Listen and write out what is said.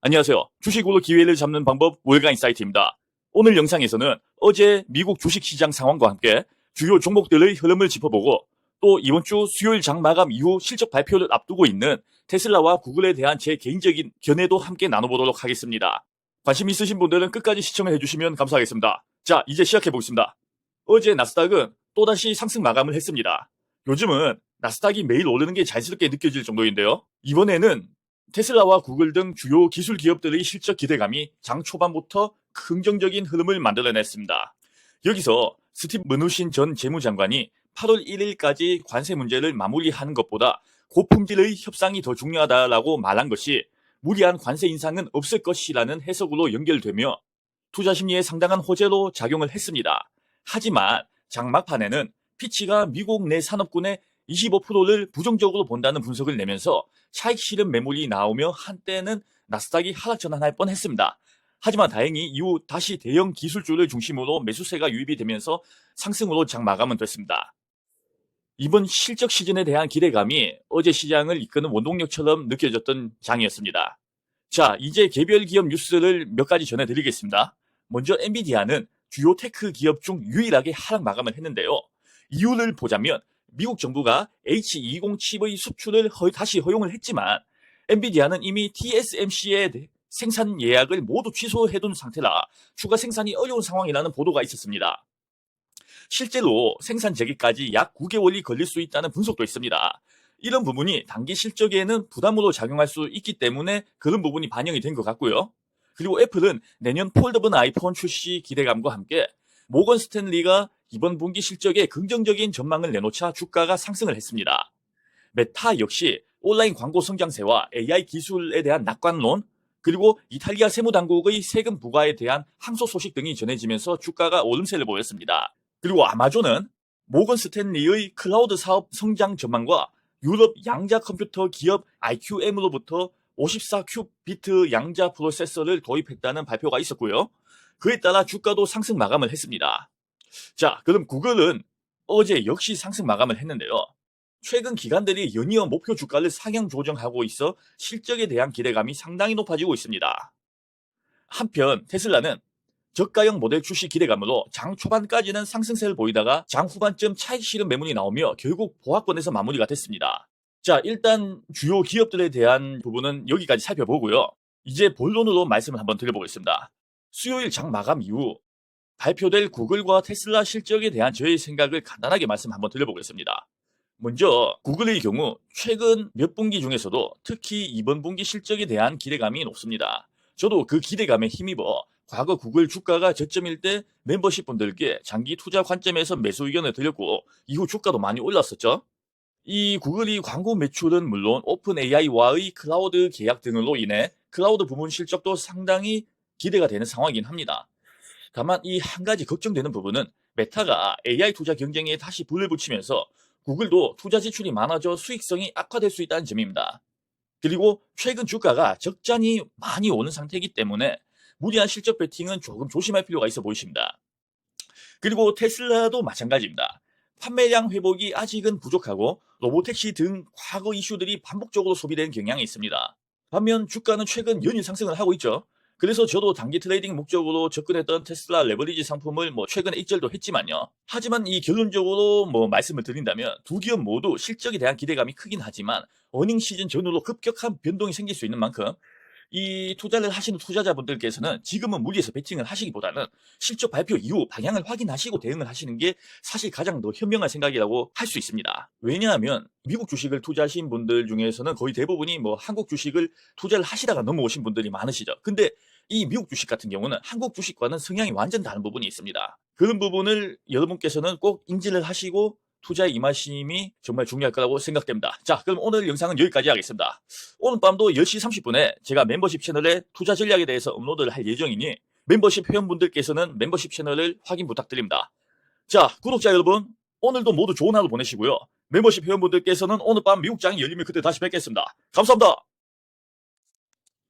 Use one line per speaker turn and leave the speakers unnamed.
안녕하세요. 주식으로 기회를 잡는 방법 월간 인사이트입니다. 오늘 영상에서는 어제 미국 주식시장 상황과 함께 주요 종목들의 흐름을 짚어보고 또 이번 주 수요일 장 마감 이후 실적 발표를 앞두고 있는 테슬라와 구글에 대한 제 개인적인 견해도 함께 나눠보도록 하겠습니다. 관심 있으신 분들은 끝까지 시청을 해주시면 감사하겠습니다. 자, 이제 시작해보겠습니다. 어제 나스닥은 또다시 상승 마감을 했습니다. 요즘은 나스닥이 매일 오르는 게 자연스럽게 느껴질 정도인데요. 이번에는 테슬라와 구글 등 주요 기술 기업들의 실적 기대감이 장 초반부터 긍정적인 흐름을 만들어냈습니다. 여기서 스티브 머누신 전 재무장관이 8월 1일까지 관세 문제를 마무리하는 것보다 고품질의 협상이 더 중요하다라고 말한 것이 무리한 관세 인상은 없을 것이라는 해석으로 연결되며 투자 심리에 상당한 호재로 작용을 했습니다. 하지만 장막판에는 피치가 미국 내 산업군의 25%를 부정적으로 본다는 분석을 내면서 차익 실현 매물이 나오며 한때는 나스닥이 하락 전환할 뻔했습니다. 하지만 다행히 이후 다시 대형 기술주를 중심으로 매수세가 유입이 되면서 상승으로 장 마감은 됐습니다. 이번 실적 시즌에 대한 기대감이 어제 시장을 이끄는 원동력처럼 느껴졌던 장이었습니다. 자, 이제 개별 기업 뉴스를 몇 가지 전해드리겠습니다. 먼저 엔비디아는 주요 테크 기업 중 유일하게 하락 마감을 했는데요. 이유를 보자면 미국 정부가 H20 칩의 수출을 다시 허용을 했지만 엔비디아는 이미 TSMC의 생산 예약을 모두 취소해둔 상태라 추가 생산이 어려운 상황이라는 보도가 있었습니다. 실제로 생산 재개까지 약 9개월이 걸릴 수 있다는 분석도 있습니다. 이런 부분이 단기 실적에는 부담으로 작용할 수 있기 때문에 그런 부분이 반영이 된 것 같고요. 그리고 애플은 내년 폴더블 아이폰 출시 기대감과 함께 모건 스탠리가 이번 분기 실적에 긍정적인 전망을 내놓자 주가가 상승을 했습니다. 메타 역시 온라인 광고 성장세와 AI 기술에 대한 낙관론, 그리고 이탈리아 세무당국의 세금 부과에 대한 항소 소식 등이 전해지면서 주가가 오름세를 보였습니다. 그리고 아마존은 모건 스탠리의 클라우드 사업 성장 전망과 유럽 양자 컴퓨터 기업 IQM으로부터 54큐비트 양자 프로세서를 도입했다는 발표가 있었고요. 그에 따라 주가도 상승 마감을 했습니다. 자, 그럼 구글은 어제 역시 상승 마감을 했는데요. 최근 기관들이 연이어 목표 주가를 상향 조정하고 있어 실적에 대한 기대감이 상당히 높아지고 있습니다. 한편 테슬라는 저가형 모델 출시 기대감으로 장 초반까지는 상승세를 보이다가 장 후반쯤 차익 실현 매물이 나오며 결국 보합권에서 마무리가 됐습니다. 자, 일단 주요 기업들에 대한 부분은 여기까지 살펴보고요. 이제 본론으로 말씀을 한번 드려보겠습니다. 수요일 장 마감 이후 발표될 구글과 테슬라 실적에 대한 저의 생각을 간단하게 말씀 한번 드려보겠습니다. 먼저 구글의 경우 최근 몇 분기 중에서도 특히 이번 분기 실적에 대한 기대감이 높습니다. 저도 그 기대감에 힘입어 과거 구글 주가가 저점일 때 멤버십 분들께 장기 투자 관점에서 매수 의견을 드렸고 이후 주가도 많이 올랐었죠. 이 구글이 광고 매출은 물론 오픈 AI와의 클라우드 계약 등으로 인해 클라우드 부문 실적도 상당히 기대가 되는 상황이긴 합니다. 다만 이 한 가지 걱정되는 부분은 메타가 AI 투자 경쟁에 다시 불을 붙이면서 구글도 투자 지출이 많아져 수익성이 악화될 수 있다는 점입니다. 그리고 최근 주가가 적잖이 많이 오는 상태이기 때문에 무리한 실적 베팅은 조금 조심할 필요가 있어 보이십니다. 그리고 테슬라도 마찬가지입니다. 판매량 회복이 아직은 부족하고 로보택시 등 과거 이슈들이 반복적으로 소비되는 경향이 있습니다. 반면 주가는 최근 연일 상승을 하고 있죠. 그래서 저도 단기 트레이딩 목적으로 접근했던 테슬라 레버리지 상품을 최근에 익절도 했지만요. 하지만 이 결론적으로 말씀을 드린다면 두 기업 모두 실적에 대한 기대감이 크긴 하지만 어닝 시즌 전후로 급격한 변동이 생길 수 있는 만큼 이 투자를 하시는 투자자분들께서는 지금은 무리해서 베팅을 하시기보다는 실적 발표 이후 방향을 확인하시고 대응을 하시는 게 사실 가장 더 현명한 생각이라고 할 수 있습니다. 왜냐하면 미국 주식을 투자하신 분들 중에서는 거의 대부분이 한국 주식을 투자를 하시다가 넘어오신 분들이 많으시죠. 근데 이 미국 주식 같은 경우는 한국 주식과는 성향이 완전 다른 부분이 있습니다. 그런 부분을 여러분께서는 꼭 인지를 하시고 투자에 임하심이 정말 중요할 거라고 생각됩니다. 자, 그럼 오늘 영상은 여기까지 하겠습니다. 오늘 밤도 10시 30분에 제가 멤버십 채널에 투자 전략에 대해서 업로드를 할 예정이니 멤버십 회원분들께서는 멤버십 채널을 확인 부탁드립니다. 자, 구독자 여러분, 오늘도 모두 좋은 하루 보내시고요. 멤버십 회원분들께서는 오늘 밤 미국장이 열리면 그때 다시 뵙겠습니다. 감사합니다.